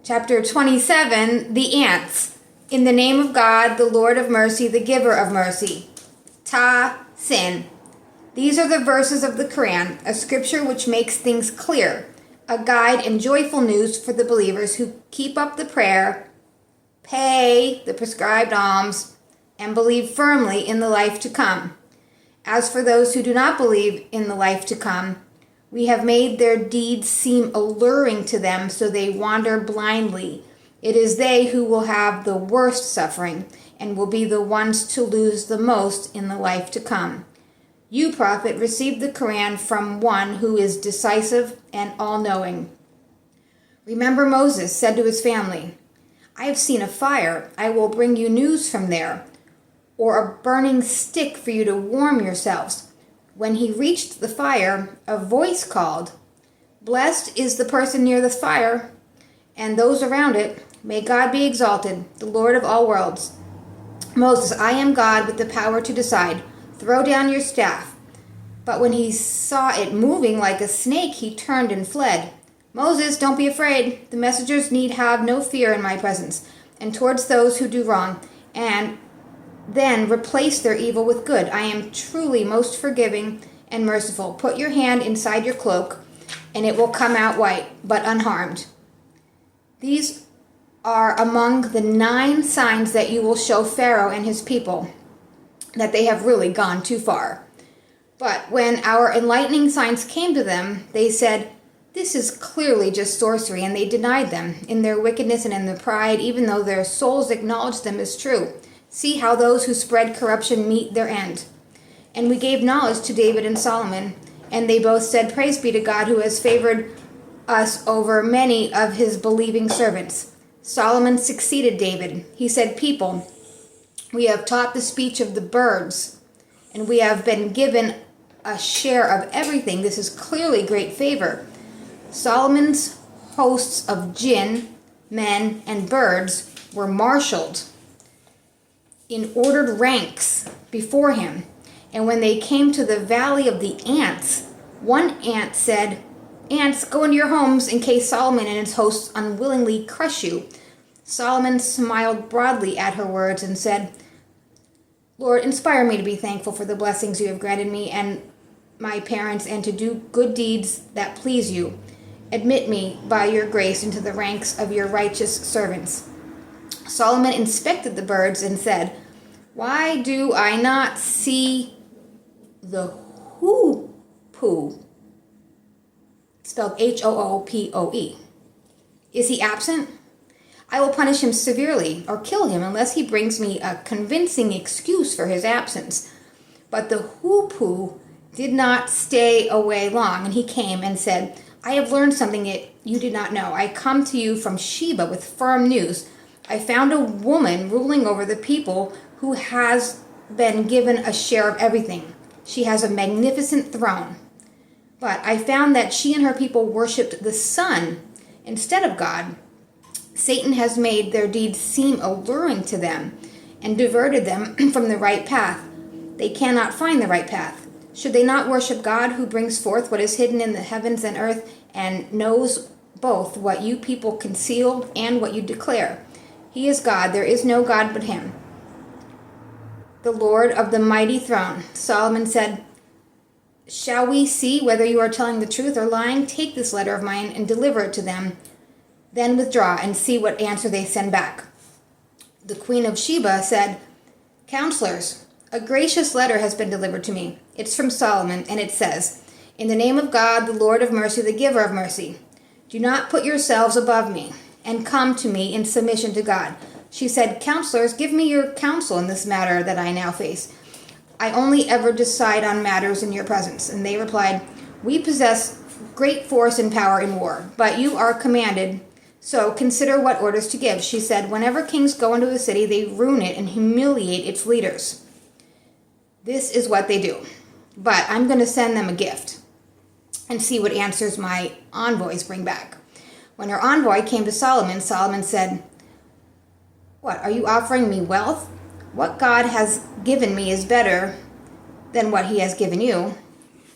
Chapter 27, the ants. In the name of God, the Lord of mercy, the giver of mercy. Ta, sin. These are the verses of the Quran, a scripture which makes things clear, a guide and joyful news for the believers who keep up the prayer, pay the prescribed alms, and believe firmly in the life to come. As for those who do not believe in the life to come, we have made their deeds seem alluring to them, so they wander blindly. It is they who will have the worst suffering and will be the ones to lose the most in the life to come. You, Prophet, received the Quran from one who is decisive and all-knowing. Remember Moses said to his family, I have seen a fire. I will bring you news from there, or a burning stick for you to warm yourselves. When he reached the fire, a voice called, Blessed is the person near the fire, and those around it. May God be exalted, the Lord of all worlds. Moses, I am God with the power to decide. Throw down your staff. But when he saw it moving like a snake, he turned and fled. Moses, don't be afraid. The messengers need have no fear in my presence, and towards those who do wrong, and then replace their evil with good. I am truly most forgiving and merciful. Put your hand inside your cloak, and it will come out white, but unharmed. These are among the 9 signs that you will show Pharaoh and his people, that they have really gone too far. But when our enlightening signs came to them, they said, This is clearly just sorcery, and they denied them in their wickedness and in their pride, even though their souls acknowledged them as true. See how those who spread corruption meet their end. And we gave knowledge to David and Solomon, and they both said, Praise be to God who has favored us over many of his believing servants. Solomon succeeded David. He said, People, we have taught the speech of the birds, and we have been given a share of everything. This is clearly great favor. Solomon's hosts of jinn, men, and birds were marshaled in ordered ranks before him. And when they came to the valley of the ants, one ant said, Ants, go into your homes in case Solomon and his hosts unwillingly crush you. Solomon smiled broadly at her words and said, Lord, inspire me to be thankful for the blessings you have granted me and my parents, and to do good deeds that please you. Admit me by your grace into the ranks of your righteous servants. Solomon inspected the birds and said, Why do I not see the hoopoe? Spelled Hoopoe. Is he absent? I will punish him severely or kill him unless he brings me a convincing excuse for his absence. But the hoopoe did not stay away long, and he came and said, I have learned something you did not know. I come to you from Sheba with firm news. I found a woman ruling over the people who has been given a share of everything. She has a magnificent throne. But I found that she and her people worshipped the sun instead of God. Satan has made their deeds seem alluring to them and diverted them from the right path. They cannot find the right path. Should they not worship God, who brings forth what is hidden in the heavens and earth and knows both what you people conceal and what you declare? He is God. There is no God but him, the Lord of the mighty throne. Solomon said, Shall we see whether you are telling the truth or lying? Take this letter of mine and deliver it to them. Then withdraw and see what answer they send back. The Queen of Sheba said, Counselors, a gracious letter has been delivered to me. It's from Solomon, and it says, In the name of God, the Lord of mercy, the giver of mercy. Do not put yourselves above me, and come to me in submission to God. She said, Counselors, give me your counsel in this matter that I now face. I only ever decide on matters in your presence. And they replied, We possess great force and power in war, but you are commanded, so consider what orders to give. She said, Whenever kings go into a city, they ruin it and humiliate its leaders. This is what they do. But I'm going to send them a gift and see what answers my envoys bring back. When her envoy came to Solomon, Solomon said, What, are you offering me wealth? What God has given me is better than what he has given you,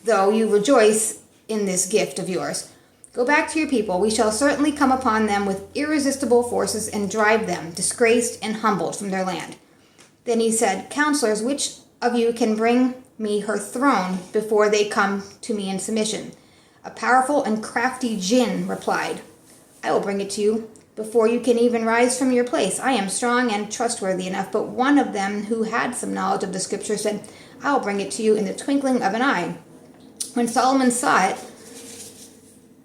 though you rejoice in this gift of yours. Go back to your people. We shall certainly come upon them with irresistible forces and drive them, disgraced and humbled, from their land." Then he said, "Counselors, which of you can bring me her throne before they come to me in submission?" A powerful and crafty jinn replied, "I will bring it to you before you can even rise from your place. I am strong and trustworthy enough." But one of them, who had some knowledge of the scripture, said, "I will bring it to you in the twinkling of an eye." When Solomon saw it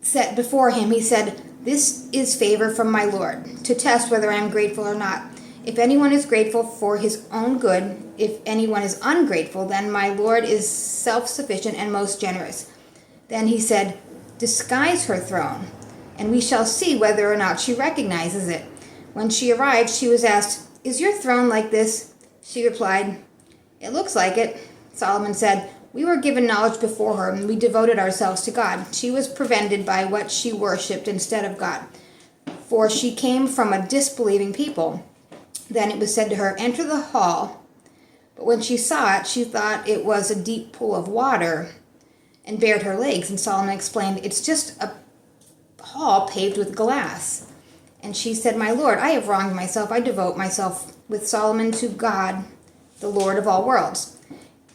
set before him, he said, "This is favor from my Lord, to test whether I am grateful or not. If anyone is grateful for his own good, if anyone is ungrateful, then my Lord is self-sufficient and most generous." Then he said, "Disguise her throne, and we shall see whether or not she recognizes it." When she arrived, she was asked, "Is your throne like this?" She replied, "It looks like it." Solomon said, "We were given knowledge before her, and we devoted ourselves to God. She was prevented by what she worshipped instead of God, for she came from a disbelieving people." Then it was said to her, "Enter the hall." But when she saw it, she thought it was a deep pool of water and bared her legs. And Solomon explained, "It's just a hall paved with glass." And she said, "My Lord, I have wronged myself. I devote myself with Solomon to God, the Lord of all worlds."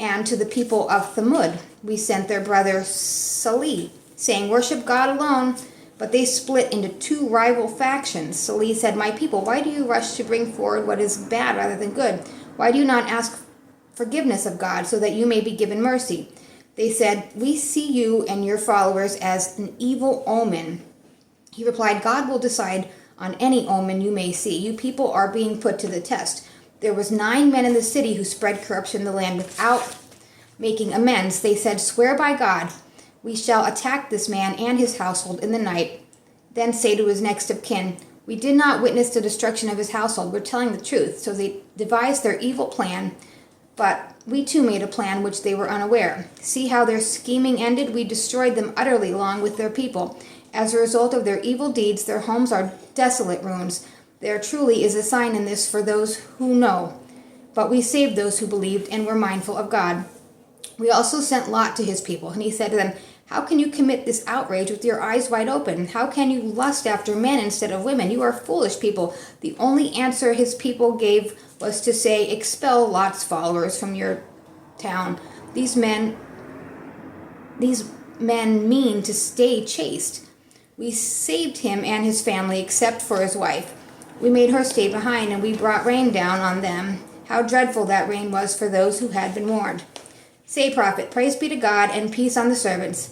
And to the people of Thamud we sent their brother Salih, saying, "Worship God alone." But they split into two rival factions. Salih said, "My people, why do you rush to bring forward what is bad rather than good? Why do you not ask forgiveness of God so that you may be given mercy?" They said, "We see you and your followers as an evil omen." He replied, "God will decide on any omen you may see. You people are being put to the test. There was 9 men in the city who spread corruption in the land without making amends. They said, 'Swear by God, we shall attack this man and his household in the night.' Then say to his next of kin, 'We did not witness the destruction of his household. We're telling the truth.' So they devised their evil plan, but we too made a plan which they were unaware. See how their scheming ended? We destroyed them utterly along with their people. As a result of their evil deeds, their homes are desolate ruins. There truly is a sign in this for those who know. But we saved those who believed and were mindful of God. We also sent Lot to his people, and he said to them, 'How can you commit this outrage with your eyes wide open? How can you lust after men instead of women? You are foolish people.' The only answer his people gave was to say, 'Expel Lot's followers from your town. These men mean to stay chaste.' We saved him and his family except for his wife. We made her stay behind, and we brought rain down on them. How dreadful that rain was for those who had been warned. Say, prophet, praise be to God and peace on the servants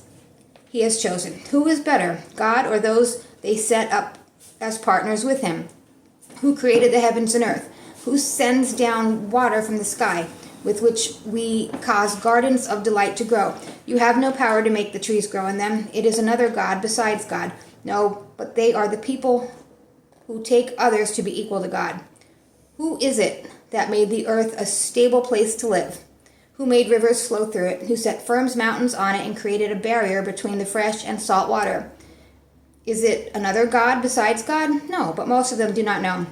he has chosen. Who is better, God or those they set up as partners with him? Who created the heavens and earth? Who sends down water from the sky, with which we cause gardens of delight to grow? You have no power to make the trees grow in them. It is another God besides God. No, but they are the people who take others to be equal to God. Who is it that made the earth a stable place to live? Who made rivers flow through it? Who set firm mountains on it and created a barrier between the fresh and salt water? Is it another God besides God? No, but most of them do not know.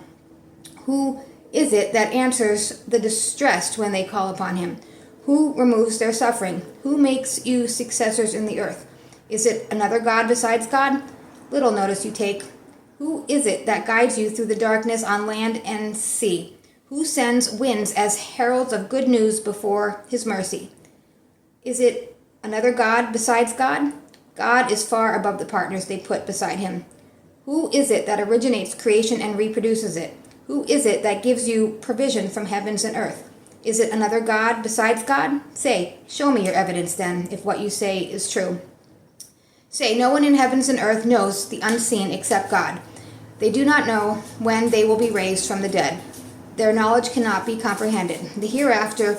Who is it that answers the distressed when they call upon him? Who removes their suffering? Who makes you successors in the earth? Is it another God besides God? Little notice you take. Who is it that guides you through the darkness on land and sea? Who sends winds as heralds of good news before his mercy? Is it another God besides God? God is far above the partners they put beside him. Who is it that originates creation and reproduces it? Who is it that gives you provision from heavens and earth? Is it another God besides God? Say, show me your evidence then, if what you say is true. Say, no one in heavens and earth knows the unseen except God. They do not know when they will be raised from the dead. Their knowledge cannot be comprehended. The hereafter,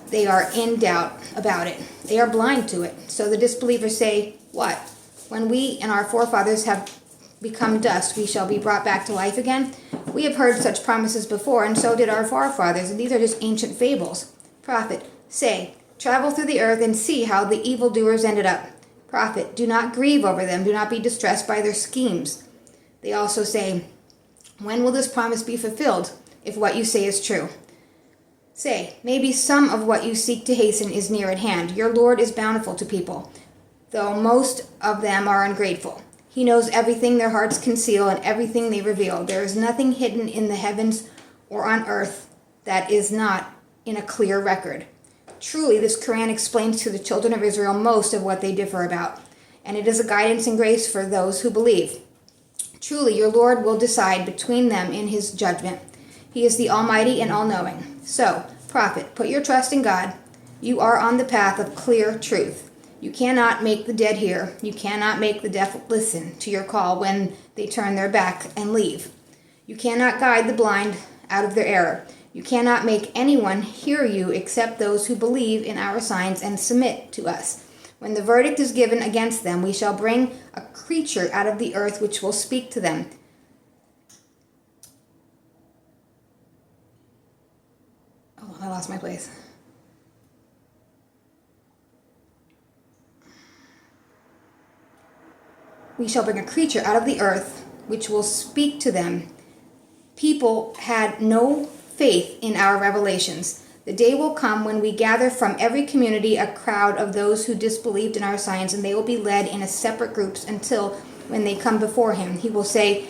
they are in doubt about it. They are blind to it. So the disbelievers say, what? When we and our forefathers have become dust, we shall be brought back to life again? We have heard such promises before, and so did our forefathers, and these are just ancient fables. Prophet, say, travel through the earth and see how the evildoers ended up. Prophet, do not grieve over them. Do not be distressed by their schemes. They also say, when will this promise be fulfilled, if what you say is true? Say, maybe some of what you seek to hasten is near at hand. Your Lord is bountiful to people, though most of them are ungrateful. He knows everything their hearts conceal and everything they reveal. There is nothing hidden in the heavens or on earth that is not in a clear record. Truly, this Quran explains to the children of Israel most of what they differ about, and it is a guidance and grace for those who believe. Truly, your Lord will decide between them in his judgment. He is the Almighty and All-Knowing. So, Prophet, put your trust in God. You are on the path of clear truth. You cannot make the dead hear. You cannot make the deaf listen to your call when they turn their back and leave. You cannot guide the blind out of their error. You cannot make anyone hear you except those who believe in our signs and submit to us. When the verdict is given against them, we shall bring a creature out of the earth which will speak to them. Oh, I lost my place. We shall bring a creature out of the earth which will speak to them. People had no faith in our revelations. The day will come when we gather from every community a crowd of those who disbelieved in our signs, and they will be led in separate groups until when they come before him. He will say,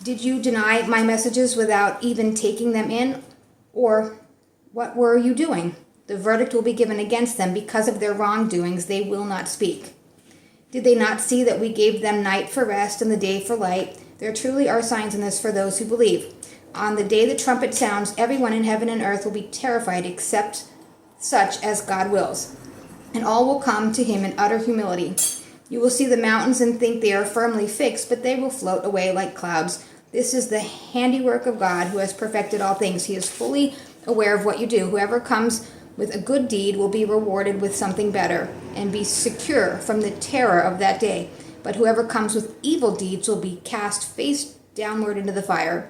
"Did you deny my messages without even taking them in? Or what were you doing?" The verdict will be given against them. Because of their wrongdoings, they will not speak. Did they not see that we gave them night for rest and the day for light? There truly are signs in this for those who believe. On the day the trumpet sounds, everyone in heaven and earth will be terrified except such as God wills, and all will come to him in utter humility. You will see the mountains and think they are firmly fixed, but they will float away like clouds. This is the handiwork of God, who has perfected all things. He is fully aware of what you do. Whoever comes with a good deed will be rewarded with something better and be secure from the terror of that day. But whoever comes with evil deeds will be cast face downward into the fire.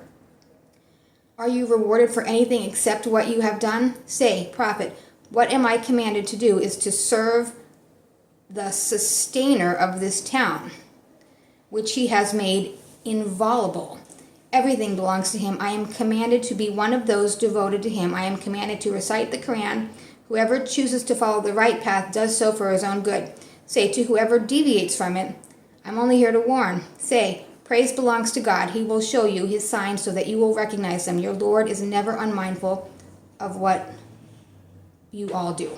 Are you rewarded for anything except what you have done? Say, Prophet, what am I commanded to do is to serve the sustainer of this town, which he has made inviolable. Everything belongs to him. I am commanded to be one of those devoted to him. I am commanded to recite the Quran. Whoever chooses to follow the right path does so for his own good. Say to whoever deviates from it, I'm only here to warn. Say, praise belongs to God. He will show you his signs so that you will recognize them. Your Lord is never unmindful of what you all do.